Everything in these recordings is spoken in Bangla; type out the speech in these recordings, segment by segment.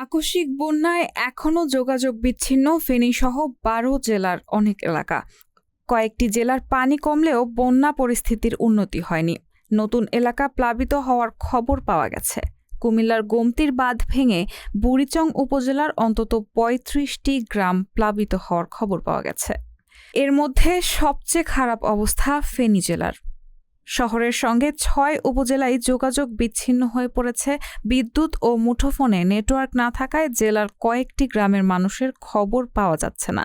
আকস্মিক বন্যায় এখনও যোগাযোগ বিচ্ছিন্ন ফেনীসহ ১২ জেলার অনেক এলাকা। কয়েকটি জেলার পানি কমলেও বন্যা পরিস্থিতির উন্নতি হয়নি। নতুন এলাকা প্লাবিত হওয়ার খবর পাওয়া গেছে। কুমিল্লার গোমতীর বাঁধ ভেঙে বুড়িচং উপজেলার অন্তত ৩৫টি গ্রাম প্লাবিত হওয়ার খবর পাওয়া গেছে। এর মধ্যে সবচেয়ে খারাপ অবস্থা ফেনী জেলার। শহরের সঙ্গে ৬ উপজেলায় যোগাযোগ বিচ্ছিন্ন হয়ে পড়েছে। বিদ্যুৎ ও মুঠোফোনে নেটওয়ার্ক না থাকায় জেলার কয়েকটি গ্রামের মানুষের খবর পাওয়া যাচ্ছে না।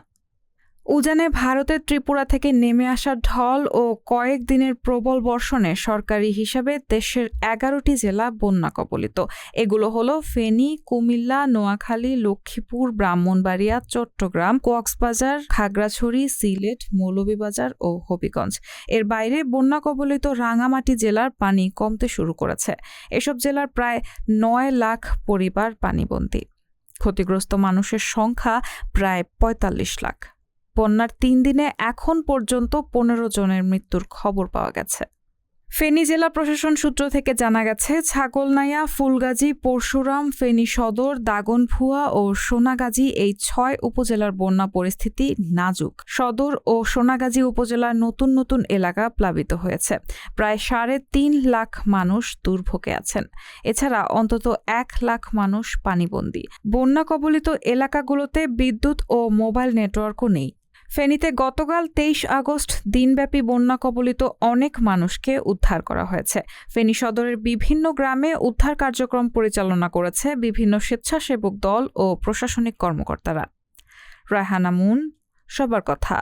উজানে ভারতের ত্রিপুরা থেকে নেমে আসা ঢল ও কয়েক দিনের প্রবল বর্ষণে সরকারি হিসাবে দেশের ১১টি জেলা বন্যা কবলিত। এগুলো হলো ফেনী, কুমিল্লা, নোয়াখালী, লক্ষ্মীপুর, ব্রাহ্মণবাড়িয়া, চট্টগ্রাম, কক্সবাজার, খাগড়াছড়ি, সিলেট, মৌলভীবাজার ও হবিগঞ্জ। এর বাইরে বন্যা কবলিত রাঙামাটি জেলার পানি কমতে শুরু করেছে। এসব জেলার প্রায় ৯ লাখ পরিবার পানিবন্দী। ক্ষতিগ্রস্ত মানুষের সংখ্যা প্রায় ৪৫ লাখ। বন্যার ৩ দিনে এখন পর্যন্ত ১৫ জনের মৃত্যুর খবর পাওয়া গেছে। ফেনী জেলা প্রশাসন সূত্র থেকে জানা গেছে, ছাগলনাইয়া, ফুলগাজী, পরশুরাম, ফেনী সদর, দাগনভূঞা ও সোনাগাজী এই ৬ উপজেলার বন্যা পরিস্থিতি নাজুক। সদর ও সোনাগাজী উপজেলার নতুন নতুন এলাকা প্লাবিত হয়েছে। প্রায় ৩.৫ লাখ মানুষ দুর্ভোগে আছেন। এছাড়া অন্তত ১ লাখ মানুষ পানিবন্দী। বন্যা কবলিত এলাকাগুলোতে বিদ্যুৎ ও মোবাইল নেটওয়ার্কও নেই। ফেনীতে গতকাল ২৩ আগস্ট দিনব্যাপী বন্যা কবলিত অনেক মানুষকে উদ্ধার করা হয়েছে। ফেনী সদরের বিভিন্ন গ্রামে উদ্ধার কার্যক্রম পরিচালনা করেছে বিভিন্ন স্বেচ্ছাসেবক দল ও প্রশাসনিক কর্মকর্তারা। রায়হানা মুন, সবার কথা।